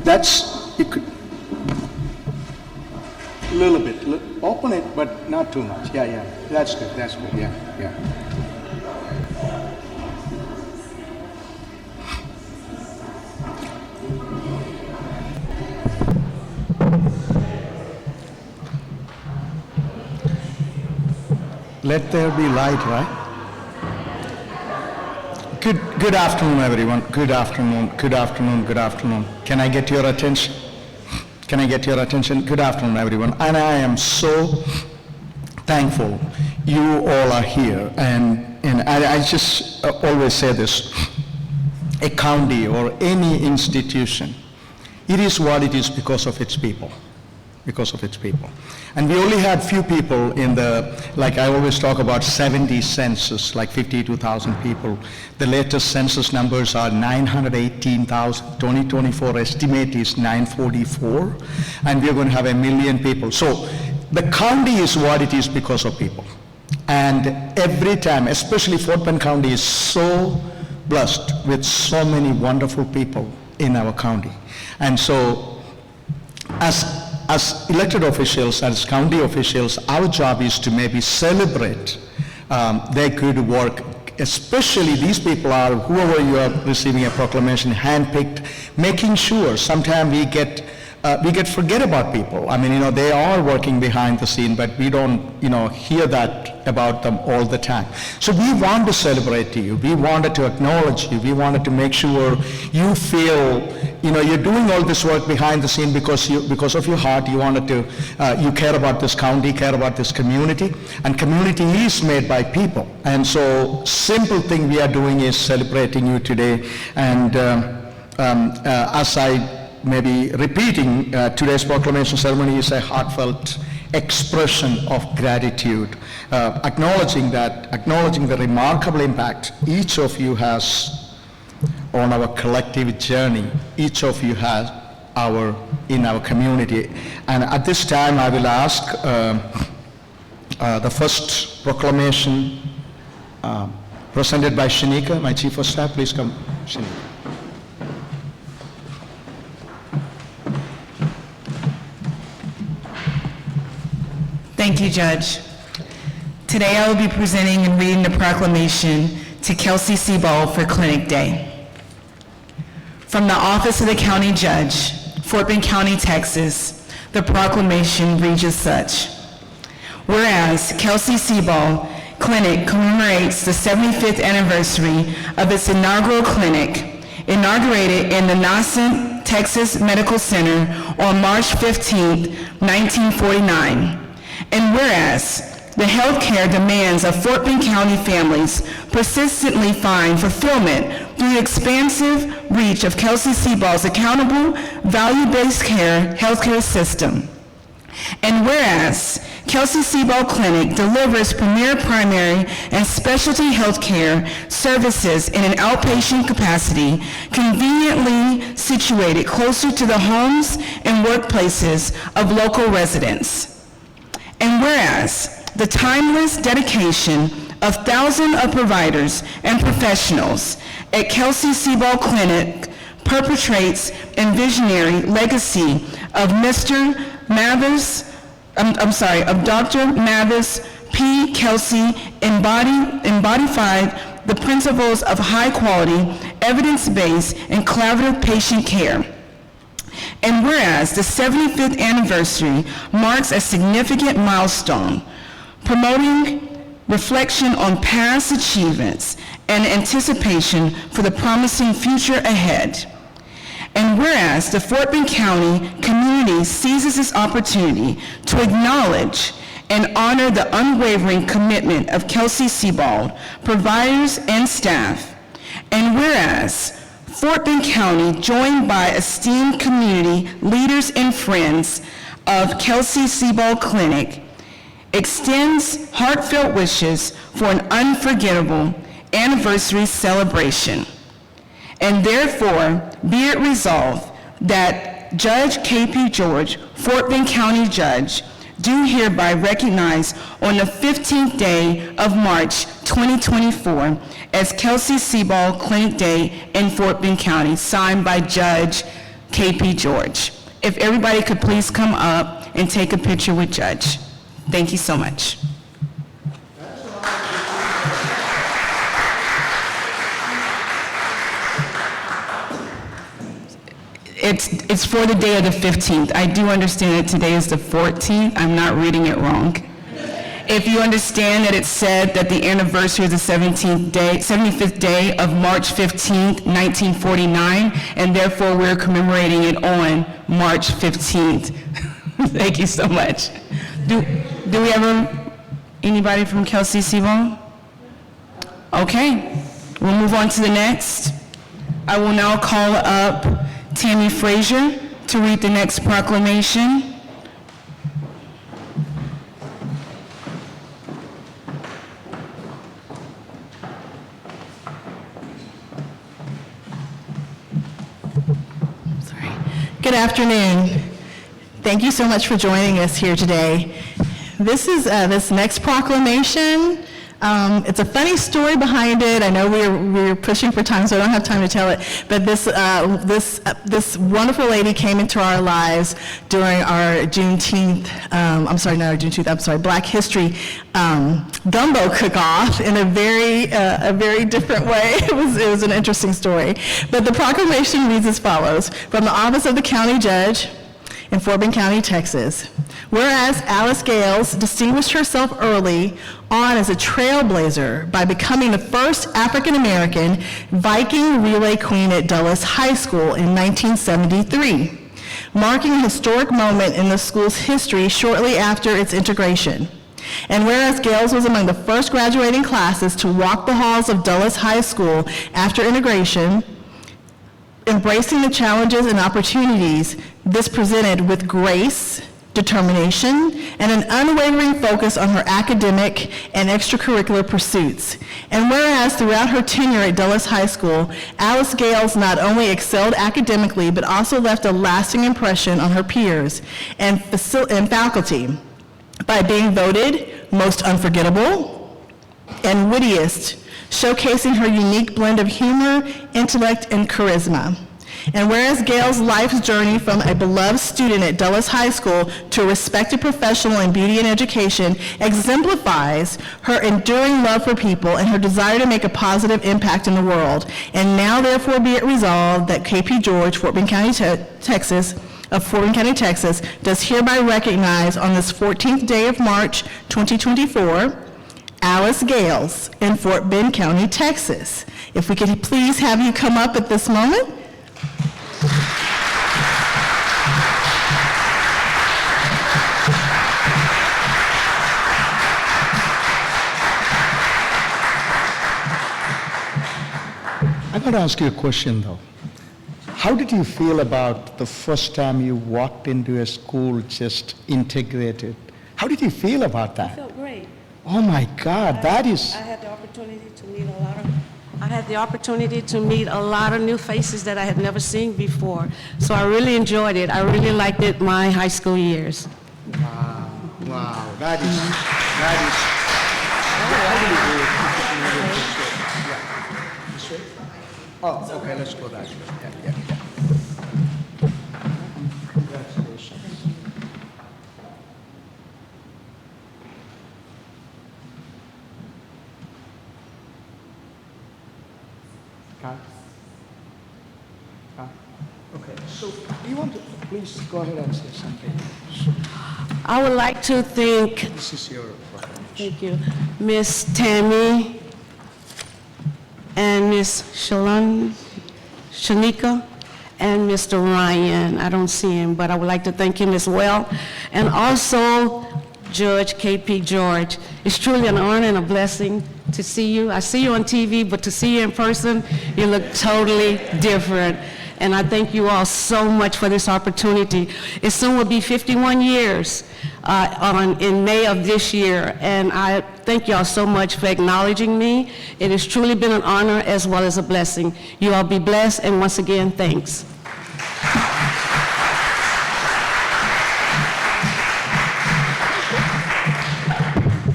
you could, a little bit, open it, but not too much. Yeah, that's good, yeah. Let there be light, right? Good afternoon, everyone. Good afternoon. Can I get your attention? Good afternoon, everyone. And I am so thankful you all are here. And I just always say this, a county or any institution, it is what it is because of its people. And we only had few people in like I always talk about 70 census, like 52,000 people. The latest census numbers are 918,000. 2024 estimate is 944, and we're going to have 1 million people. So the county is what it is because of people. And every time, especially Fort Bend County is so blessed with so many wonderful people in our county. And so as elected officials, as county officials, our job is to maybe celebrate their good work, especially these people are, whoever you are receiving a proclamation, handpicked, making sure sometimes we get forget about people. I mean, they are working behind the scene, but we don't, hear that about them all the time. So we want to celebrate you. We wanted to acknowledge you. We wanted to make sure you feel, you're doing all this work behind the scene because of your heart. You wanted to, you care about this county, care about this community, and community is made by people. And so simple thing we are doing is celebrating you today. And as I maybe repeating today's proclamation ceremony is a heartfelt expression of gratitude, acknowledging the remarkable impact each of you has on our collective journey. Each of you has in our community. And at this time, I will ask the first proclamation presented by Shanika, my Chief of Staff. Please come, Shanika. Thank you, Judge. Today I will be presenting and reading the proclamation to Kelsey Sebald for Clinic Day. From the Office of the County Judge, Fort Bend County, Texas, the proclamation reads as such. Whereas Kelsey Sebald Clinic commemorates the 75th anniversary of its inaugural clinic, inaugurated in the Nascent, Texas Medical Center on March 15, 1949. And whereas the healthcare demands of Fort Bend County families persistently find fulfillment through the expansive reach of Kelsey Sebald's accountable, value-based healthcare system. And whereas Kelsey Sebald Clinic delivers premier primary and specialty healthcare services in an outpatient capacity, conveniently situated closer to the homes and workplaces of local residents. And whereas the timeless dedication of thousands of providers and professionals at Kelsey Sebald Clinic perpetrates a visionary legacy of Dr. Mavis P. Kelsey embodied the principles of high quality, evidence-based, and collaborative patient care. And whereas the 75th anniversary marks a significant milestone, promoting reflection on past achievements and anticipation for the promising future ahead. And whereas the Fort Bend County community seizes this opportunity to acknowledge and honor the unwavering commitment of Kelsey Sebald, providers and staff. And whereas Fort Bend County, joined by esteemed community leaders and friends of Kelsey Sebald Clinic, extends heartfelt wishes for an unforgettable anniversary celebration. And therefore, be it resolved that Judge K.P. George, Fort Bend County Judge, do hereby recognize on the 15th day of March 2024 as Kelsey Sebald Clinic Day in Fort Bend County, signed by Judge KP George. If everybody could please come up and take a picture with Judge. Thank you so much. It's for the day of the 15th. I do understand that today is the 14th. I'm not reading it wrong. If you understand that it said that the anniversary is the 75th day of March 15th, 1949, and therefore we're commemorating it on March 15th. Thank you so much. Do we have anybody from Kelsey-Seymour? Okay, we'll move on to the next. I will now call up Tammy Frazier to read the next proclamation. Good afternoon. Thank you so much for joining us here today. This is this next proclamation. It's a funny story behind it. I know we're pushing for time, so I don't have time to tell it. But this wonderful lady came into our lives during our Black History gumbo cook-off in a very different way. It was an interesting story. But the proclamation reads as follows: from the office of the county judge in Fort Bend County, Texas. Whereas Alice Gales distinguished herself early on as a trailblazer by becoming the first African-American Viking relay queen at Dulles High School in 1973, marking a historic moment in the school's history shortly after its integration. And whereas Gales was among the first graduating classes to walk the halls of Dulles High School after integration, embracing the challenges and opportunities this presented with grace, determination, and an unwavering focus on her academic and extracurricular pursuits. And whereas throughout her tenure at Dulles High School, Alice Gales not only excelled academically, but also left a lasting impression on her peers and faculty by being voted most unforgettable and wittiest, showcasing her unique blend of humor, intellect, and charisma. And whereas Gale's life's journey from a beloved student at Dulles High School to a respected professional in beauty and education exemplifies her enduring love for people and her desire to make a positive impact in the world. And now therefore be it resolved that KP George, Fort Bend County, Texas, does hereby recognize on this 14th day of March 2024, Alice Gales in Fort Bend County, Texas. If we could please have you come up at this moment. I got to ask you a question though. How did you feel about the first time you walked into a school just integrated? How did you feel about that? I felt great. Oh my God, that is... I had the opportunity to meet a lot of new faces that I had never seen before. So I really enjoyed it. I really liked it my high school years. Wow, that is... Oh, okay, let's go that way. Yeah. Congratulations. Okay, so do you want to please go ahead and say something? I would like to thank, This is your proclamation. thank you, Miss Tammy and Miss Shanika and Mr. Ryan. I don't see him, but I would like to thank him as well. And also Judge KP George. It's truly an honor and a blessing to see you. I see you on TV, but to see you in person, you look totally different. And I thank you all so much for this opportunity. It soon will be 51 years in May of this year, and I thank you all so much for acknowledging me. It has truly been an honor as well as a blessing. You all be blessed, and once again, thanks.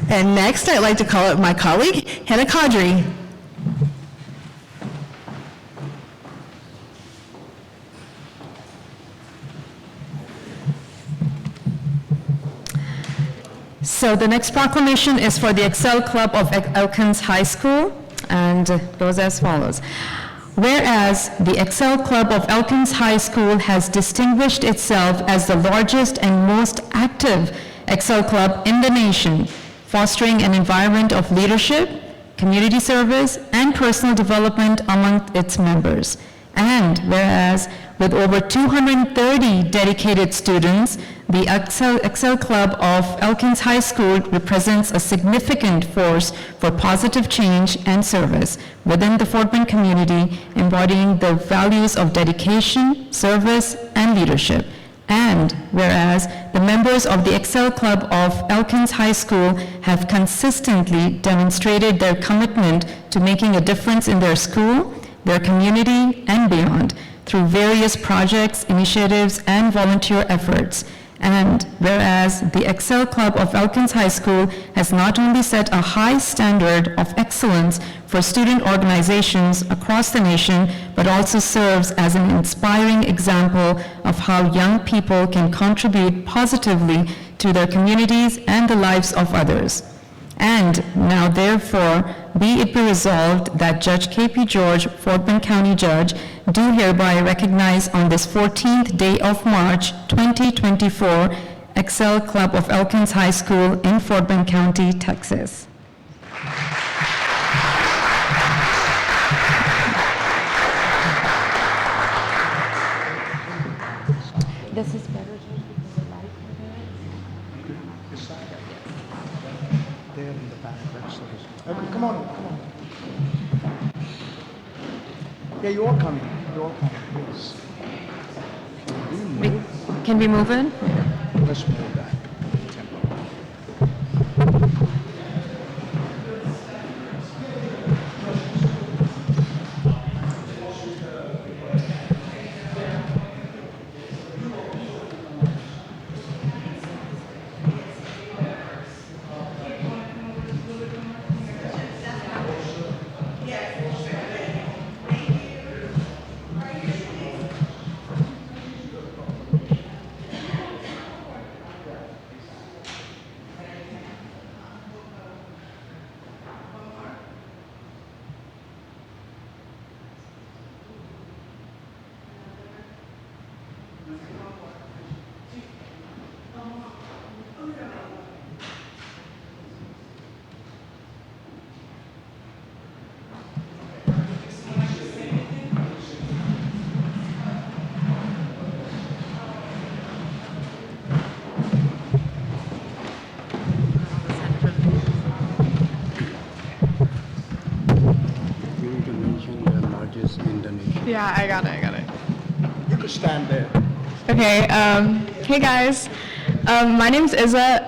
And next, I'd like to call up my colleague, Hannah Caudry. So the next proclamation is for the Excel Club of Elkins High School, and goes as follows. Whereas the Excel Club of Elkins High School has distinguished itself as the largest and most active Excel Club in the nation, fostering an environment of leadership, community service, and personal development among its members. And whereas with over 230 dedicated students, the Excel Club of Elkins High School represents a significant force for positive change and service within the Fort Bend community, embodying the values of dedication, service, and leadership. And whereas the members of the Excel Club of Elkins High School have consistently demonstrated their commitment to making a difference in their school, their community, and beyond through various projects, initiatives, and volunteer efforts. And whereas the Excel Club of Elkins High School has not only set a high standard of excellence for student organizations across the nation, but also serves as an inspiring example of how young people can contribute positively to their communities and the lives of others. And now therefore, be it be resolved that Judge K.P. George, Fort Bend County Judge, do hereby recognize on this 14th day of March, 2024, Excel Club of Elkins High School in Fort Bend County, Texas. This is better, Judge, because the light There in the back, that's the... Come on, come on. Yeah, you're all coming, please. Can we move in? Let's move back. Yeah, I got it. You could stand there. Okay, hey guys. My name's Izza.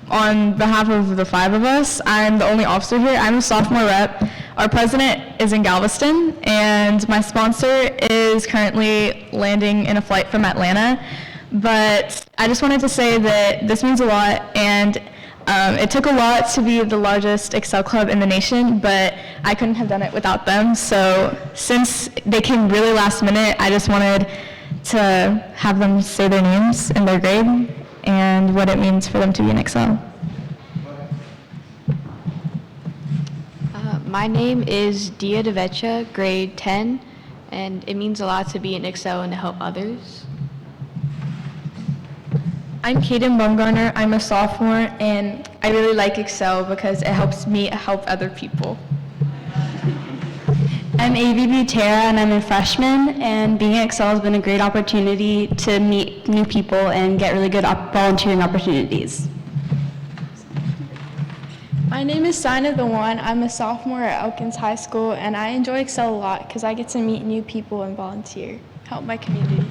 On behalf of the 5 of us, I'm the only officer here. I'm a sophomore rep. Our president is in Galveston, and my sponsor is currently landing in a flight from Atlanta. But I just wanted to say that this means a lot, and it took a lot to be the largest Excel club in the nation, but I couldn't have done it without them. So since they came really last minute, I just wanted to have them say their names and their grade and what it means for them to be in Excel. My name is Dia DeVeccia, grade 10, and it means a lot to be in Excel and to help others. I'm Kaden Bumgarner. I'm a sophomore, and I really like Excel because it helps me help other people. I'm AVB Tara, and I'm a freshman, and being at Excel has been a great opportunity to meet new people and get really good volunteering opportunities. My name is Sina the One. I'm a sophomore at Elkins High School, and I enjoy Excel a lot because I get to meet new people and volunteer, help my community.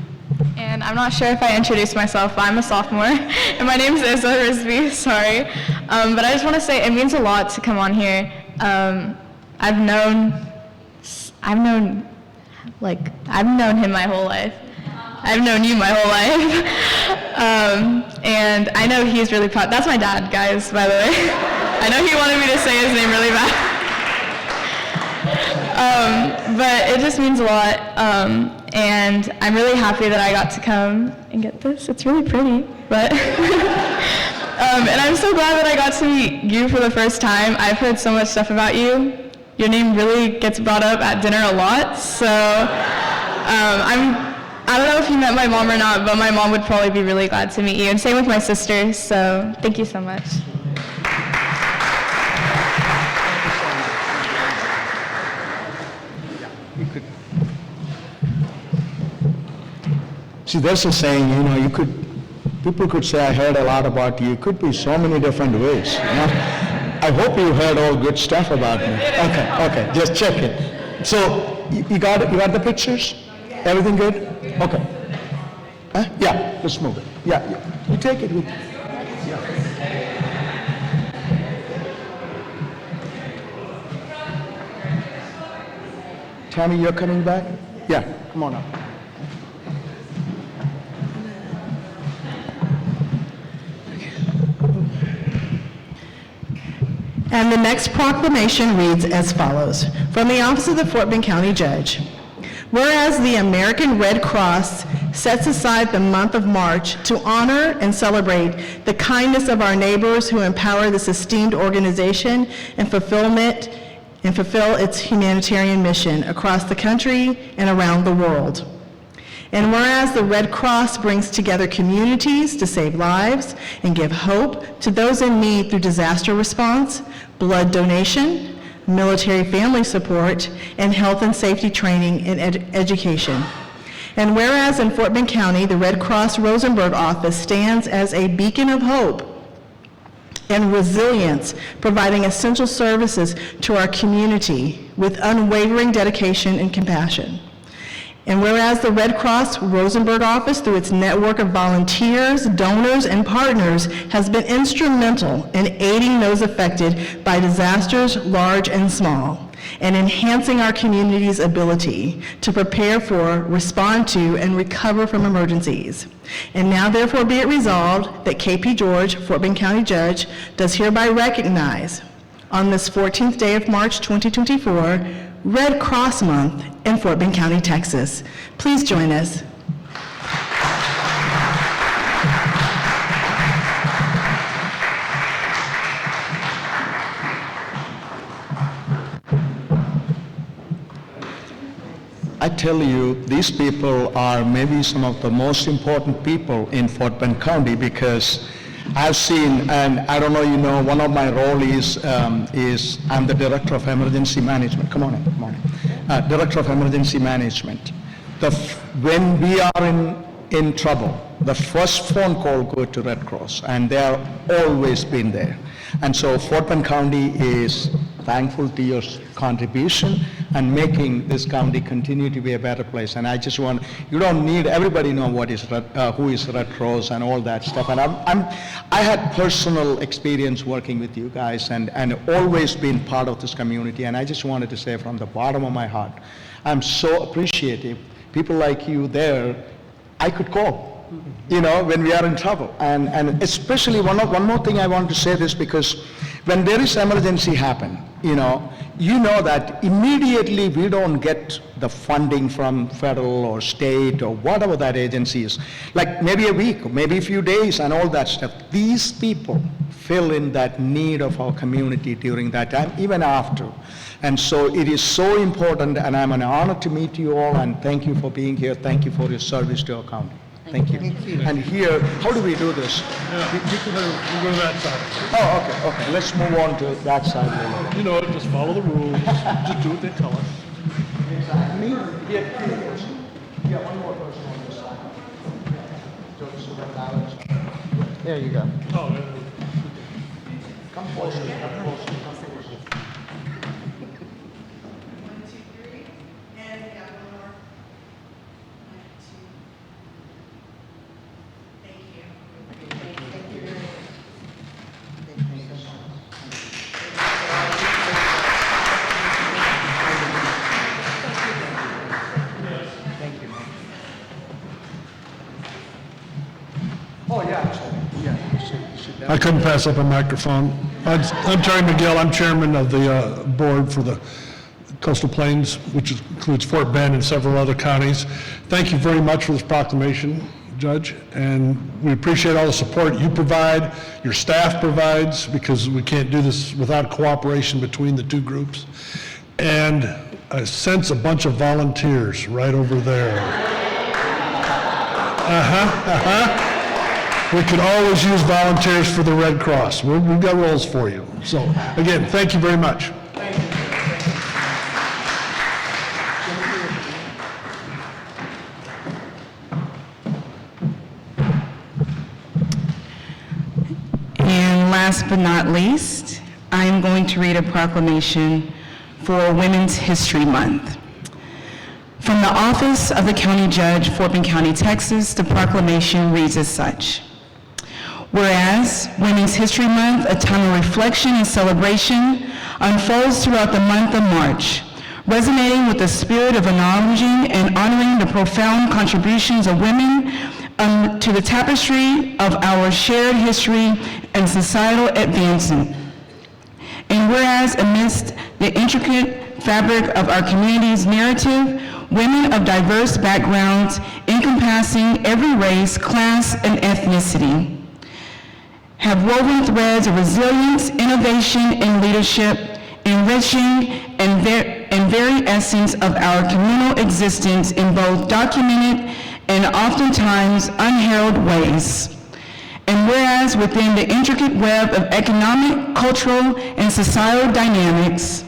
And I'm not sure if I introduced myself, but I'm a sophomore, and my name is Izza Risby, sorry. But I just want to say it means a lot to come on here. I've known him my whole life. I've known you my whole life. And I know he's really proud. That's my dad, guys, by the way. I know he wanted me to say his name really bad. But it just means a lot. And I'm really happy that I got to come and get this. It's really pretty, but And I'm so glad that I got to meet you for the first time. I've heard so much stuff about you. Your name really gets brought up at dinner a lot, so I don't know if you met my mom or not, but my mom would probably be really glad to meet you, and same with my sister, so thank you so much. See, there's a saying, you know, people could say, I heard a lot about you. It could be so many different ways, you know. I hope you heard all good stuff about me. Okay, just check it. So, you got it? You got the pictures? Everything good? Okay. Huh? Yeah, let's move it. Yeah, you take it with you. Yeah. Tammy, you're coming back? Yeah, come on up. And the next proclamation reads as follows. From the Office of the Fort Bend County Judge. Whereas the American Red Cross sets aside the month of March to honor and celebrate the kindness of our neighbors who empower this esteemed organization and fulfill its humanitarian mission across the country and around the world. And whereas the Red Cross brings together communities to save lives and give hope to those in need through disaster response, blood donation, military family support, and health and safety training and education. And whereas in Fort Bend County, the Red Cross Rosenberg office stands as a beacon of hope and resilience, providing essential services to our community with unwavering dedication and compassion. And whereas the Red Cross Rosenberg office, through its network of volunteers, donors, and partners, has been instrumental in aiding those affected by disasters, large and small, and enhancing our community's ability to prepare for, respond to, and recover from emergencies. And now therefore be it resolved that KP George, Fort Bend County Judge, does hereby recognize on this 14th day of March 2024, Red Cross Month in Fort Bend County, Texas. Please join us. I tell you, these people are maybe some of the most important people in Fort Bend County because I've seen, and I don't know, you know, one of my role is I'm the Director of Emergency Management. Come on in. Director of Emergency Management. When we are in trouble, the first phone call goes to Red Cross, and they are always been there. And so Fort Bend County is thankful to your contribution and making this county continue to be a better place. And I just want, you don't need, everybody know what is who is Red Cross and all that stuff. And I had personal experience working with you guys and always been part of this community. And I just wanted to say from the bottom of my heart, I'm so appreciative. People like you there, I could call, you know, when we are in trouble. And especially one more thing I want to say this, because when there is emergency happen, you know that immediately we don't get the funding from federal or state or whatever that agency is. Like maybe a week, maybe a few days and all that stuff. These people fill in that need of our community during that time, even after. And so it is so important, and I'm an honor to meet you all, and thank you for being here. Thank you for your service to our county. Thank you. And here, how do we do this? We go to that side. Oh, okay. Let's move on to that side a little bit. You know, just follow the rules, just do what they tell us. Exactly. Yeah, one more person on this side. So that balance. There you go. Oh, yeah. Come closer, come closer. I couldn't pass up a microphone. I'm Terry McGill. I'm chairman of the board for the Coastal Plains, which includes Fort Bend and several other counties. Thank you very much for this proclamation. Judge, and we appreciate all the support you provide, your staff provides, because we can't do this without cooperation between the two groups. And I sense a bunch of volunteers right over there. We could always use volunteers for the Red Cross. We've got roles for you. So, again, thank you very much. And last but not least, I am going to read a proclamation for Women's History Month. From the Office of the County Judge, Fort Bend County, Texas, the proclamation reads as such. Whereas Women's History Month, a time of reflection and celebration, unfolds throughout the month of March, resonating with the spirit of acknowledging and honoring the profound contributions of women to the tapestry of our shared history and societal advancement. And whereas amidst the intricate fabric of our community's narrative, women of diverse backgrounds encompassing every race, class, and ethnicity have woven threads of resilience, innovation, and leadership, enriching and very essence of our communal existence in both documented and oftentimes unheralded ways. And whereas within the intricate web of economic, cultural, and societal dynamics,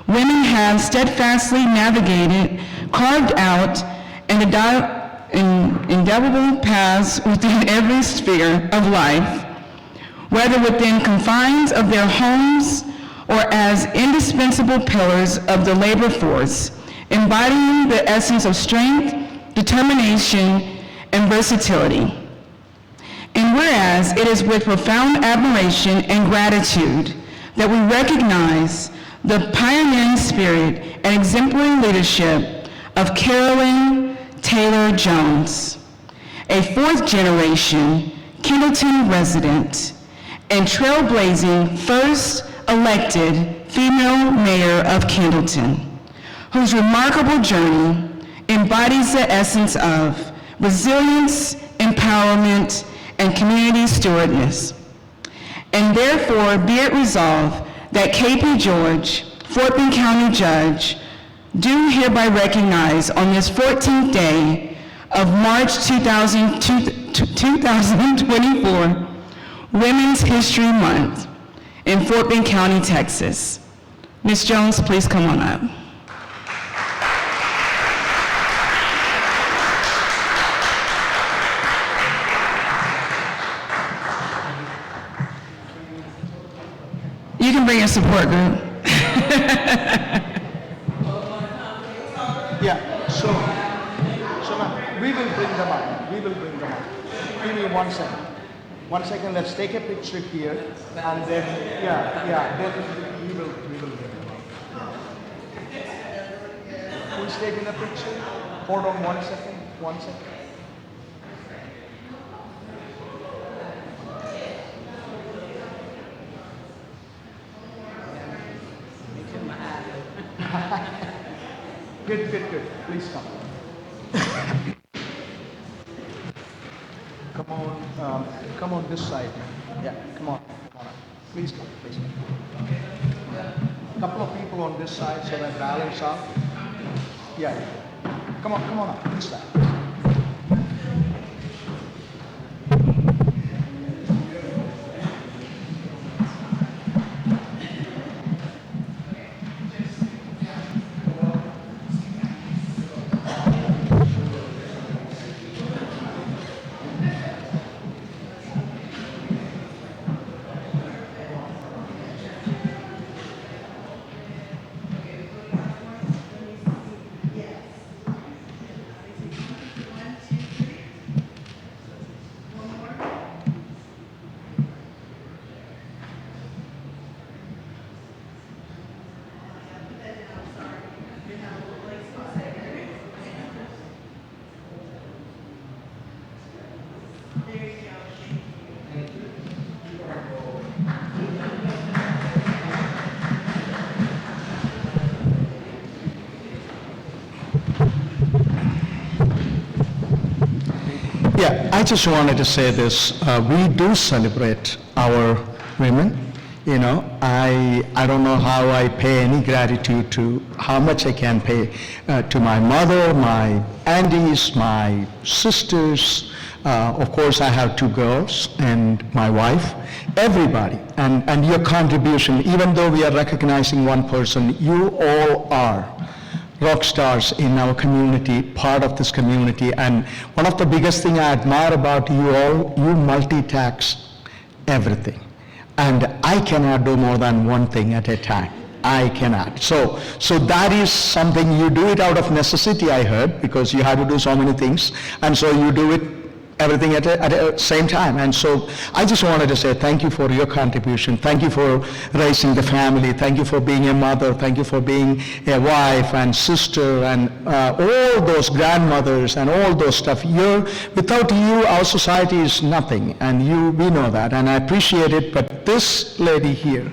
women have steadfastly navigated, carved out, and indelible paths within every sphere of life, whether within confines of their homes or as indispensable pillars of the labor force, embodying the essence of strength, determination, and versatility. And whereas it is with profound admiration and gratitude that we recognize the pioneering spirit and exemplary leadership of Carolyn Taylor Jones, a fourth-generation Kendleton resident and trailblazing first elected female mayor of Kendleton, whose remarkable journey embodies the essence of resilience, empowerment, and community stewardness. And therefore, be it resolved that KP George, Fort Bend County Judge, do hereby recognize on this 14th day of March 2024, Women's History Month in Fort Bend County, Texas. Ms. Jones, please come on up. You can bring your support group. Yeah, so now, we will bring them up. We will bring them up. Give me 1 second. 1 second, let's take a picture here, and then, then we will bring them up. Who's taking a picture? Hold on 1 second, 1 second. Good. Please come. Come on this side. Yeah, come on. Please come. A couple of people on this side so that balance out. Yeah. Come on up this side. Yeah, I just wanted to say this. We do celebrate our women. You know, I don't know how I pay any gratitude to how much I can pay to my mother, my aunties, my sisters. Of course, I have 2 girls and my wife. Everybody, and your contribution, even though we are recognizing one person, you all are rock stars in our community, part of this community. And one of the biggest thing I admire about you all, you multitask everything. And I cannot do more than one thing at a time. I cannot. So that is something, you do it out of necessity, I heard, because you have to do so many things. And so you do it everything at the same time. And so I just wanted to say thank you for your contribution. Thank you for raising the family. Thank you for being a mother. Thank you for being a wife and sister and all those grandmothers and all those stuff. Without you, our society is nothing. And we know that. And I appreciate it. But this lady here,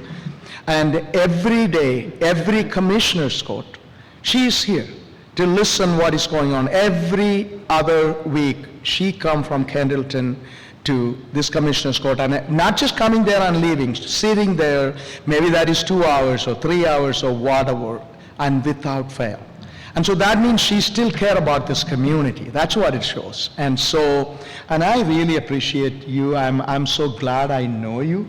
and every day, every commissioner's court, she is here to listen what is going on. Every other week, she come from Kendallton to this commissioner's court, and not just coming there and leaving, sitting there, maybe that is 2 hours or 3 hours or whatever, and without fail. And so that means she still care about this community. That's what it shows. And I really appreciate you. I'm so glad I know you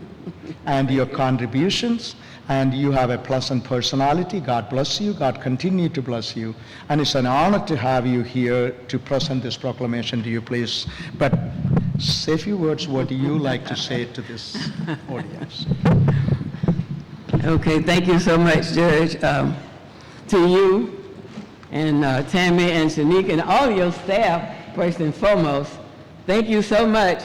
and your contributions. And you have a pleasant personality. God bless you. God continue to bless you. And it's an honor to have you here to present this proclamation to you, please. But say a few words. What do you like to say to this audience? Okay, thank you so much, Judge. To you and Tammy and Shanique and all your staff, first and foremost, thank you so much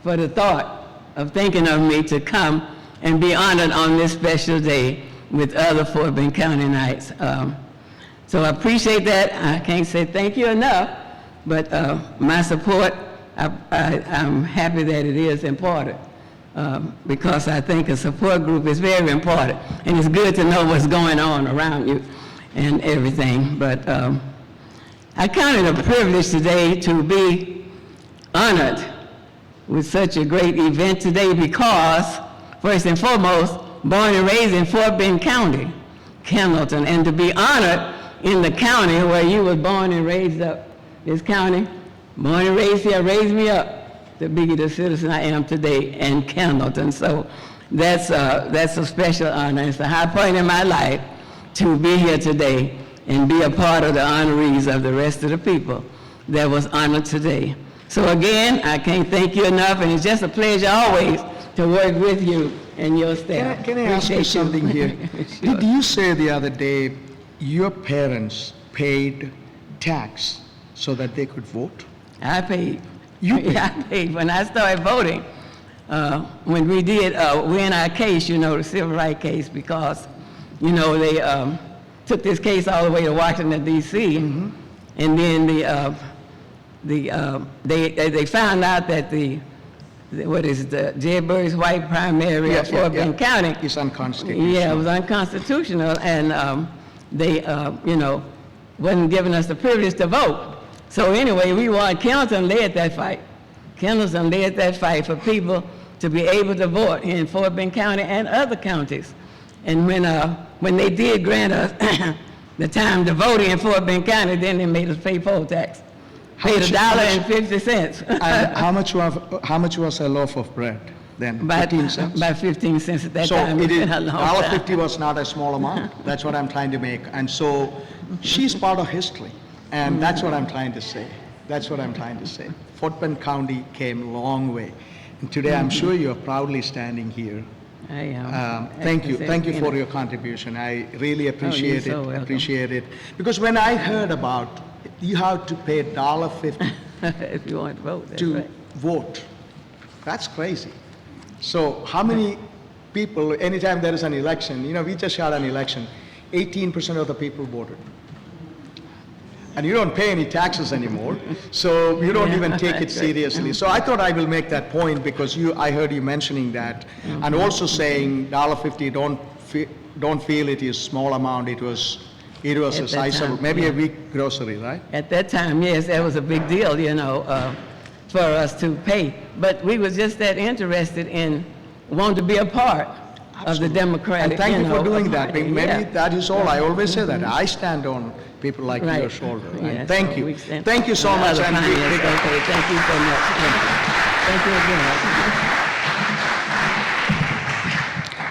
for the thought of thinking of me to come and be honored on this special day with other Fort Bend County Knights. So I appreciate that. I can't say thank you enough, but my support, I'm happy that it is important because I think a support group is very important, and it's good to know what's going on around you and everything. But I count it a privilege today to be honored with such a great event today because, first and foremost, born and raised in Fort Bend County, Kendallton, and to be honored in the county where you were born and raised up, this county, born and raised here, raised me up to be the citizen I am today in Kendallton. So that's a special honor. It's a high point in my life to be here today and be a part of the honorees of the rest of the people that was honored today. So again, I can't thank you enough, and it's just a pleasure always to work with you and your staff. Can I ask you something here? Sure. Did you say the other day your parents paid tax so that they could vote? I paid. You paid? I paid. When I started voting, when we did win our case, the civil rights case, because, they took this case all the way to Washington, D.C., Mm-hmm. and then they found out that the Jed Burris White primary of Fort Bend County. It's unconstitutional. Yeah, it was unconstitutional, and they, wasn't giving us the privilege to vote. So anyway, we won. Kendallton led that fight. Kendallton led that fight for people to be able to vote in Fort Bend County and other counties. And when they did grant us the time to vote in Fort Bend County, then they made us pay poll tax. Paid $1.50. And how much was a loaf of bread then? 15 cents? About 15 cents at that So time. it is, It's been a long time. $1.50 was not a small amount. That's what I'm trying to make. And so she's part of history. And that's what I'm trying to say. That's what I'm trying to say. Fort Bend County came a long way. And today I'm sure you're proudly standing here. I am. Thank you. Thank you for your contribution. I really appreciate so welcome. Appreciate it. Because when I heard about you have to pay $1.50 If you want to vote, that's to right. vote, that's crazy. So how many people, anytime there is an election, we just had an election, 18% of the people voted. And you don't pay any taxes anymore, so you don't even take it seriously. So I thought I will make that point because I heard you mentioning that, and also saying $1.50, don't feel it is small amount. It was a sizable, maybe a week grocery, right? At that time, yes, that was a big deal, for us to pay. But we were just that interested in wanting to be a part of the Democratic, And thank you for doing that. party. Maybe Yeah. that is all. I always say that. I stand on people like Right. your shoulder. And Yeah, thank so you. we stand Thank you so on the much. other And finance. Okay, thank you so much. Thank you again.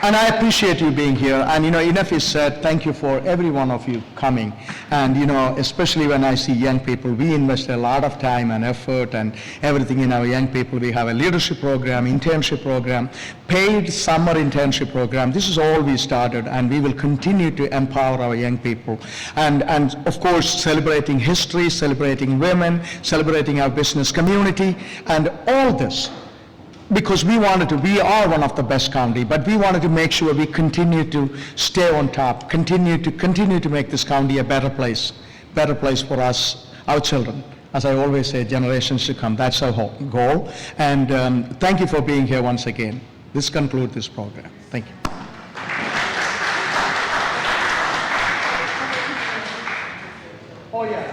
And I appreciate you being here. And, enough is said. Thank you for every one of you coming. And, especially when I see young people, we invest a lot of time and effort and everything in our young people. We have a leadership program, internship program, paid summer internship program. This is all we started, and we will continue to empower our young people. And of course, celebrating history, celebrating women, celebrating our business community, and all this. Because we are one of the best county, but we wanted to make sure we continue to stay on top, continue to make this county a better place for us, our children. As I always say, generations to come. That's our goal. And thank you for being here once again. This concludes this program. Thank you. Oh yeah.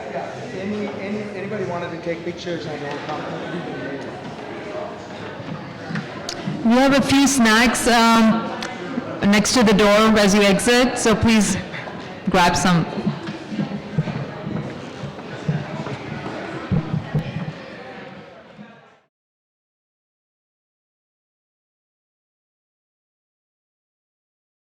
Anybody wanted to take pictures and all come? We have a few snacks next to the door as you exit, so please grab some